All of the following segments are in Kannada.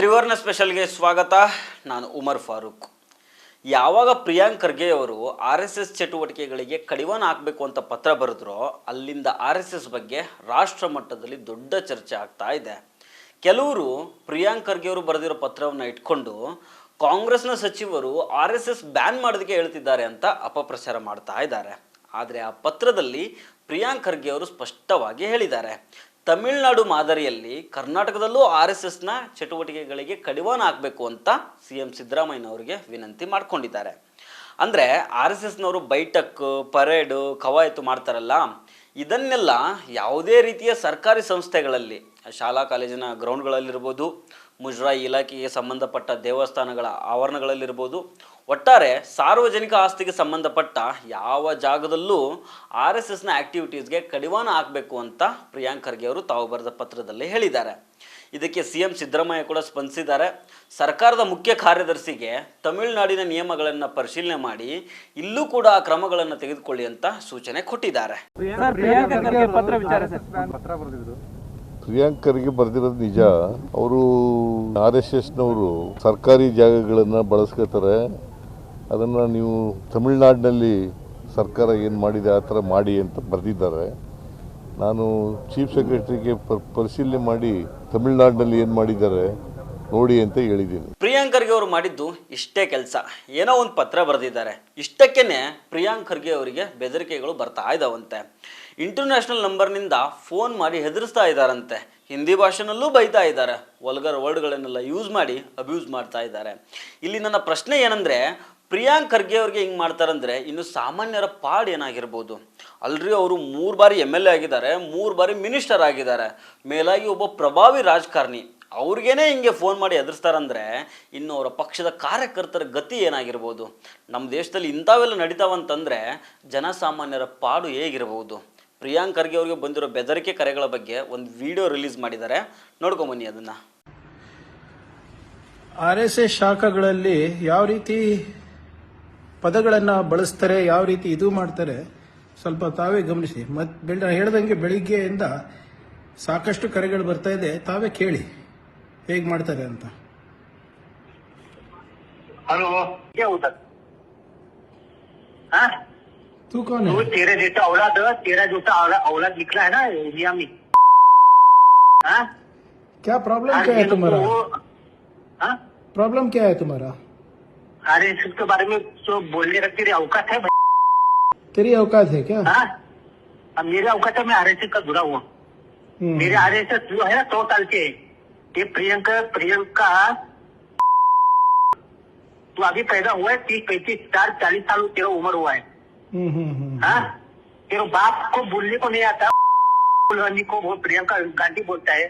ತ್ರಿವರ್ಣ ಸ್ಪೆಷಲ್ಗೆ ಸ್ವಾಗತ. ನಾನು ಉಮರ್ ಫಾರೂಕ್. ಯಾವಾಗ ಪ್ರಿಯಾಂಕ್ ಖರ್ಗೆ ಅವರು RSS ಚಟುವಟಿಕೆಗಳಿಗೆ ಕಡಿವಾಣ ಹಾಕಬೇಕು ಅಂತ ಪತ್ರ ಬರೆದ್ರೋ ಅಲ್ಲಿಂದ RSS ಬಗ್ಗೆ ರಾಷ್ಟ್ರ ಮಟ್ಟದಲ್ಲಿ ದೊಡ್ಡ ಚರ್ಚೆ ಆಗ್ತಾ ಇದೆ. ಕೆಲವರು ಪ್ರಿಯಾಂಕ್ ಖರ್ಗೆ ಅವರು ಬರೆದಿರೋ ಪತ್ರವನ್ನು ಇಟ್ಕೊಂಡು ಕಾಂಗ್ರೆಸ್ನ ಸಚಿವರು RSS ಬ್ಯಾನ್ ಮಾಡೋದಕ್ಕೆ ಹೇಳ್ತಿದ್ದಾರೆ ಅಂತ ಅಪಪ್ರಚಾರ ಮಾಡ್ತಾ ಇದ್ದಾರೆ. ಆದರೆ ಆ ಪತ್ರದಲ್ಲಿ ಪ್ರಿಯಾಂಕ್ ಖರ್ಗೆ ಅವರು ಸ್ಪಷ್ಟವಾಗಿ ಹೇಳಿದ್ದಾರೆ, ತಮಿಳುನಾಡು ಮಾದರಿಯಲ್ಲಿ ಕರ್ನಾಟಕದಲ್ಲೂ RSSನ ಚಟುವಟಿಕೆಗಳಿಗೆ ಕಡಿವಾಣ ಹಾಕಬೇಕು ಅಂತ CM ಸಿದ್ದರಾಮಯ್ಯನವರಿಗೆ ವಿನಂತಿ ಮಾಡ್ಕೊಂಡಿದ್ದಾರೆ. ಅಂದರೆ RSSನವರು ಬೈಠಕ್, ಪರೇಡು, ಕವಾಯತು ಮಾಡ್ತಾರಲ್ಲ, ಇದನ್ನೆಲ್ಲ ಯಾವುದೇ ರೀತಿಯ ಸರ್ಕಾರಿ ಸಂಸ್ಥೆಗಳಲ್ಲಿ, ಶಾಲಾ ಕಾಲೇಜಿನ ಗ್ರೌಂಡ್ಗಳಲ್ಲಿರ್ಬೋದು, ಮುಜರಾಯಿ ಇಲಾಖೆಗೆ ಸಂಬಂಧಪಟ್ಟ ದೇವಸ್ಥಾನಗಳ ಆವರಣಗಳಲ್ಲಿರ್ಬೋದು, ಒಟ್ಟಾರೆ ಸಾರ್ವಜನಿಕ ಆಸ್ತಿಗೆ ಸಂಬಂಧಪಟ್ಟ ಯಾವ ಜಾಗದಲ್ಲೂ RSSನ ಆ್ಯಕ್ಟಿವಿಟೀಸ್ಗೆ ಕಡಿವಾಣ ಹಾಕಬೇಕು ಅಂತ ಪ್ರಿಯಾಂಕ್ ಖರ್ಗೆ ಅವರು ತಾವು ಬರೆದ ಪತ್ರದಲ್ಲಿ ಹೇಳಿದ್ದಾರೆ. ಇದಕ್ಕೆ CM ಸಿದ್ದರಾಮಯ್ಯ ಕೂಡ ಸ್ಪಂದಿಸಿದ್ದಾರೆ. ಸರ್ಕಾರದ ಮುಖ್ಯ ಕಾರ್ಯದರ್ಶಿಗೆ ತಮಿಳುನಾಡಿನ ನಿಯಮಗಳನ್ನು ಪರಿಶೀಲನೆ ಮಾಡಿ ಇಲ್ಲೂ ಕೂಡ ಆ ಕ್ರಮಗಳನ್ನು ತೆಗೆದುಕೊಳ್ಳಿ ಅಂತ ಸೂಚನೆ ಕೊಟ್ಟಿದ್ದಾರೆ. ಪ್ರಿಯಾಂಕ್ ಖರ್ಗೆ ಬರೆದಿರೋದು ನಿಜ. ಅವರು RSSನವರು ಸರ್ಕಾರಿ ಜಾಗಗಳನ್ನು ಬಳಸ್ಕೋತಾರೆ. ಅದನ್ನು ನೀವು ತಮಿಳುನಾಡಿನಲ್ಲಿ ಸರ್ಕಾರ ಏನು ಮಾಡಿದೆ ಆ ಥರ ಮಾಡಿ ಅಂತ ಬರೆದಿದ್ದಾರೆ. ನಾನು ಚೀಫ್ ಸೆಕ್ರೆಟರಿಗೆ ಪರಿಶೀಲನೆ ಮಾಡಿ ತಮಿಳುನಾಡಿನಲ್ಲಿ ಏನು ಮಾಡಿದ್ದಾರೆ ನೋಡಿ ಅಂತ ಹೇಳಿದ್ದೀನಿ. ಪ್ರಿಯಾಂಕ್ ಖರ್ಗೆ ಅವರು ಮಾಡಿದ್ದು ಇಷ್ಟೇ ಕೆಲಸ. ಏನೋ ಒಂದು ಪತ್ರ ಬರೆದಿದ್ದಾರೆ, ಇಷ್ಟಕ್ಕೇನೆ ಪ್ರಿಯಾಂಕ್ ಖರ್ಗೆ ಅವರಿಗೆ ಬೆದರಿಕೆಗಳು ಬರ್ತಾ ಇದ್ದಾವಂತೆ. ಇಂಟರ್ನ್ಯಾಷನಲ್ ನಂಬರ್ನಿಂದ ಫೋನ್ ಮಾಡಿ ಹೆದರಿಸ್ತಾ ಇದ್ದಾರಂತೆ. ಹಿಂದಿ ಭಾಷೆನಲ್ಲೂ ಬೈತಾ ಇದ್ದಾರೆ. ವಲ್ಗರ್ ವರ್ಡ್ಗಳನ್ನೆಲ್ಲ ಯೂಸ್ ಮಾಡಿ ಅಬ್ಯೂಸ್ ಮಾಡ್ತಾ ಇದ್ದಾರೆ. ಇಲ್ಲಿ ನನ್ನ ಪ್ರಶ್ನೆ ಏನಂದರೆ, ಪ್ರಿಯಾಂಕ್ ಖರ್ಗೆ ಅವ್ರಿಗೆ ಹಿಂಗೆ ಮಾಡ್ತಾರಂದರೆ ಇನ್ನು ಸಾಮಾನ್ಯರ ಪಾಡು ಏನಾಗಿರ್ಬೋದು? ಅಲ್ರಿ, ಅವರು 3 ಬಾರಿ MLA ಆಗಿದ್ದಾರೆ, 3 ಬಾರಿ ಮಿನಿಸ್ಟರ್ ಆಗಿದ್ದಾರೆ, ಮೇಲಾಗಿ ಒಬ್ಬ ಪ್ರಭಾವಿ ರಾಜಕಾರಣಿ. ಅವ್ರಿಗೇನೆ ಹಿಂಗೆ ಫೋನ್ ಮಾಡಿ ಎದುರಿಸ್ತಾರಂದರೆ ಇನ್ನು ಅವರ ಪಕ್ಷದ ಕಾರ್ಯಕರ್ತರ ಗತಿ ಏನಾಗಿರ್ಬೋದು? ನಮ್ಮ ದೇಶದಲ್ಲಿ ಇಂಥವೆಲ್ಲ ನಡೀತಾವಂತಂದರೆ ಜನಸಾಮಾನ್ಯರ ಪಾಡು ಹೇಗಿರ್ಬೋದು? ಪ್ರಿಯಾಂಕ್ ಖರ್ಗೆ ಅವ್ರಿಗೆ ಬಂದಿರೋ ಬೆದರಿಕೆ ಕರೆಗಳ ಬಗ್ಗೆ ಒಂದು ವಿಡಿಯೋ ರಿಲೀಸ್ ಮಾಡಿದ್ದಾರೆ, ನೋಡ್ಕೊಂಬನ್ನಿ ಅದನ್ನು. RSS ಶಾಖೆಗಳಲ್ಲಿ ಯಾವ ರೀತಿ ಪದಗಳನ್ನು ಬಳಸ್ತಾರೆ, ಯಾವ ರೀತಿ ಇದು ಮಾಡ್ತಾರೆ, ಸ್ವಲ್ಪ ತಾವೇ ಗಮನಿಸಿ. ಮತ್ತೆ ಹೇಳ್ದಂಗೆ ಬೆಳಿಗ್ಗೆಯಿಂದ ಸಾಕಷ್ಟು ಕರೆಗಳು ಬರ್ತಾ ಇದೆ, ತಾವೇ ಕೇಳಿ ಹೇಗೆ ಮಾಡ್ತಾರೆ ಅಂತ. हेलो, क्या होता? हाँ? तू कौन है? तेरे जैसा औलाद निकला है ना इंडिया में. हाँ? क्या प्रॉब्लम क्या है तुम्हारा? हाँ? प्रॉब्लम क्या है तुम्हारा? अरे इसके बारे में जो बोलने रखते तेरी औकात है? तेरी औकात है क्या? हाँ? अब मेरे औकात है, मैं RSS का जुड़ा हुआ. मेरे RSS जो है ना 100 साल के. ये प्रियंका तू अभी पैदा हुआ है, 30, 35, 40 साल तेरा उम्र हुआ है. हाँ? तेरे बाप को बोलने को नहीं आता, को वो प्रियंका गांधी बोलता है.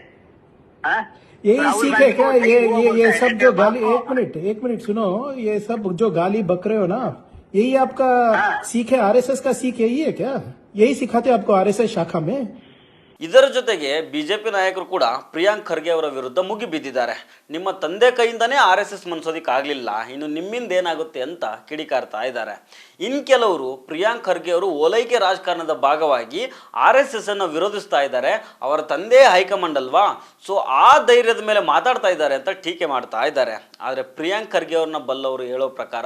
हाँ? यही सीख है क्या? ये सब जो गाली, एक मिनट सुनो, ये सब जो गाली बक रहे हो ना, यही आपका सीख है? RSS का सीख यही है क्या? यही सिखाते आपको RSS शाखा में? ಇದರ ಜೊತೆಗೆ BJP ನಾಯಕರು ಕೂಡ ಪ್ರಿಯಾಂಕ್ ಖರ್ಗೆ ಅವರ ವಿರುದ್ಧ ಮುಗಿಬಿದ್ದಿದ್ದಾರೆ. ನಿಮ್ಮ ತಂದೆ ಕೈಯಿಂದನೇ RSS ಮನ್ಸೋದಿಕ್ಕಾಗಲಿಲ್ಲ, ಇನ್ನು ನಿಮ್ಮಿಂದ ಏನಾಗುತ್ತೆ ಅಂತ ಕಿಡಿಕಾರ್ತಾ ಇದ್ದಾರೆ. ಇನ್ನು ಕೆಲವರು ಪ್ರಿಯಾಂಕ್ ಖರ್ಗೆ ಅವರು ಓಲೈಕೆ ರಾಜಕಾರಣದ ಭಾಗವಾಗಿ RSS ಅನ್ನು ವಿರೋಧಿಸ್ತಾ ಇದ್ದಾರೆ, ಅವರ ತಂದೆ ಹೈಕಮಾಂಡ್ ಅಲ್ವಾ, ಸೊ ಆ ಧೈರ್ಯದ ಮೇಲೆ ಮಾತಾಡ್ತಾ ಇದ್ದಾರೆ ಅಂತ ಟೀಕೆ ಮಾಡ್ತಾ ಇದ್ದಾರೆ. ಆದರೆ ಪ್ರಿಯಾಂಕ್ ಖರ್ಗೆ ಅವ್ರನ್ನ ಬಲ್ಲವರು ಹೇಳೋ ಪ್ರಕಾರ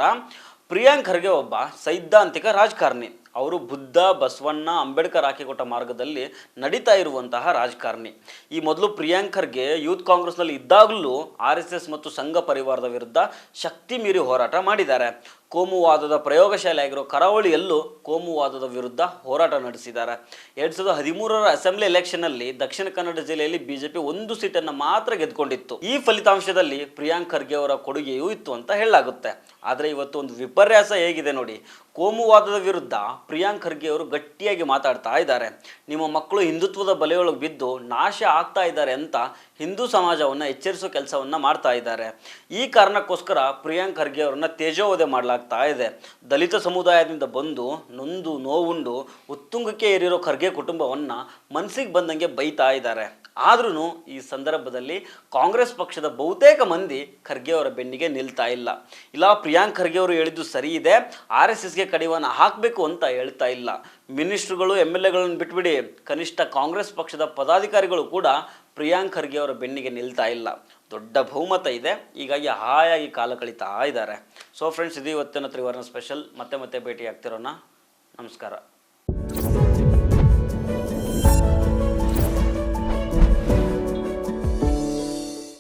ಪ್ರಿಯಾಂಕ್ ಖರ್ಗೆ ಒಬ್ಬ ಸೈದ್ಧಾಂತಿಕ ರಾಜಕಾರಣಿ. ಅವರು ಬುದ್ಧ, ಬಸವಣ್ಣ, ಅಂಬೇಡ್ಕರ್ ಹಾಕಿಕೊಟ್ಟ ಮಾರ್ಗದಲ್ಲಿ ನಡೀತಾ ಇರುವಂತಹ ರಾಜಕಾರಣಿ. ಈ ಮೊದಲು ಪ್ರಿಯಾಂಕ್ ಖರ್ಗೆ ಯೂತ್ ಕಾಂಗ್ರೆಸ್ನಲ್ಲಿ ಇದ್ದಾಗಲೂ RSS ಮತ್ತು ಸಂಘ ಪರಿವಾರದ ವಿರುದ್ಧ ಶಕ್ತಿ ಮೀರಿ ಹೋರಾಟ ಮಾಡಿದ್ದಾರೆ. ಕೋಮುವಾದದ ಪ್ರಯೋಗಶಾಲೆ ಆಗಿರೋ ಕರಾವಳಿಯಲ್ಲೂ ಕೋಮುವಾದದ ವಿರುದ್ಧ ಹೋರಾಟ ನಡೆಸಿದ್ದಾರೆ. 2013ರ ಅಸೆಂಬ್ಲಿ ಎಲೆಕ್ಷನ್ನಲ್ಲಿ ದಕ್ಷಿಣ ಕನ್ನಡ ಜಿಲ್ಲೆಯಲ್ಲಿ BJP 1 ಸೀಟನ್ನು ಮಾತ್ರ ಗೆದ್ದುಕೊಂಡಿತ್ತು. ಈ ಫಲಿತಾಂಶದಲ್ಲಿ ಪ್ರಿಯಾಂಕ್ ಖರ್ಗೆ ಅವರ ಕೊಡುಗೆಯೂ ಇತ್ತು ಅಂತ ಹೇಳಲಾಗುತ್ತೆ. ಆದರೆ ಇವತ್ತು ಒಂದು ವಿಪರ್ಯಾಸ ಹೇಗಿದೆ ನೋಡಿ. ಕೋಮುವಾದದ ವಿರುದ್ಧ ಪ್ರಿಯಾಂಕ್ ಖರ್ಗೆ ಅವರು ಗಟ್ಟಿಯಾಗಿ ಮಾತಾಡ್ತಾ ಇದ್ದಾರೆ. ನಿಮ್ಮ ಮಕ್ಕಳು ಹಿಂದುತ್ವದ ಬಲೆಯೊಳಗೆ ಬಿದ್ದು ನಾಶ ಆಗ್ತಾ ಇದ್ದಾರೆ ಅಂತ ಹಿಂದೂ ಸಮಾಜವನ್ನು ಎಚ್ಚರಿಸೋ ಕೆಲಸವನ್ನು ಮಾಡ್ತಾ ಇದ್ದಾರೆ. ಈ ಕಾರಣಕ್ಕೋಸ್ಕರ ಪ್ರಿಯಾಂಕ್ ಖರ್ಗೆ ಅವರನ್ನ ತೇಜೋವಧೆ ಮಾಡಲಾಗ್ತಾ ಇದೆ. ದಲಿತ ಸಮುದಾಯದಿಂದ ಬಂದು ನೊಂದು ನೋವುಂಡು ಉತ್ತುಂಗಕ್ಕೆ ಏರಿರೋ ಖರ್ಗೆ ಕುಟುಂಬವನ್ನು ಮನಸ್ಸಿಗೆ ಬಂದಂಗೆ ಬೈತಾ ಇದ್ದಾರೆ. ಆದ್ರೂ ಈ ಸಂದರ್ಭದಲ್ಲಿ ಕಾಂಗ್ರೆಸ್ ಪಕ್ಷದ ಬಹುತೇಕ ಮಂದಿ ಖರ್ಗೆ ಅವರ ಬೆನ್ನಿಗೆ ನಿಲ್ತಾ ಇಲ್ಲ. ಪ್ರಿಯಾಂಕ್ ಖರ್ಗೆ ಅವರು ಹೇಳಿದ್ದು ಸರಿ ಇದೆ, RSSಗೆ ಕಡಿವಾಣ ಹಾಕಬೇಕು ಅಂತ ಹೇಳ್ತಾ ಇಲ್ಲ. ಮಿನಿಸ್ಟ್ರುಗಳು MLAಗಳನ್ನು ಬಿಟ್ಬಿಡಿ, ಕನಿಷ್ಠ ಕಾಂಗ್ರೆಸ್ ಪಕ್ಷದ ಪದಾಧಿಕಾರಿಗಳು ಕೂಡ ಪ್ರಿಯಾಂಕ್ ಖರ್ಗೆ ಅವರ ಬೆನ್ನಿಗೆ ನಿಲ್ತಾ ಇಲ್ಲ. ದೊಡ್ಡ ಬಹುಮತ ಇದೆ. ಹೀಗಾಗಿ ಹಾಯಾಗಿ ಕಾಲ ಕಳೀತಾ ಇದ್ದಾರೆ. ಸೊ ಫ್ರೆಂಡ್ಸ್, ಇದು ಇವತ್ತಿನ ತ್ರಿವರ್ಣ ಸ್ಪೆಷಲ್. ಮತ್ತೆ ಭೇಟಿ ಆಗ್ತಿರೋಣ. ನಮಸ್ಕಾರ.